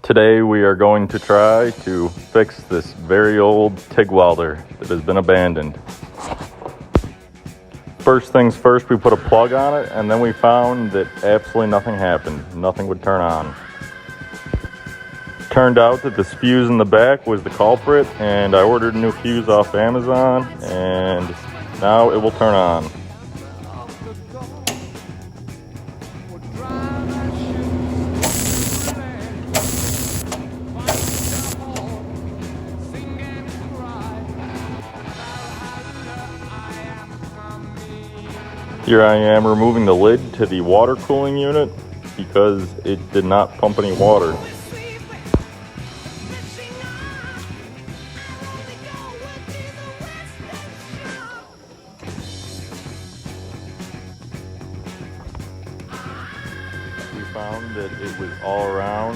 Today we are going to try to fix this very old TIG welder that has been abandoned. First things first, we put a plug on it, and then we found that absolutely nothing happened. Nothing would turn on. Turned out that this fuse in the back was the culprit, and I ordered a new fuse off Amazon, and now it will turn on. Here I am removing the lid to the water cooling unit because it did not pump any water. We found that it was all around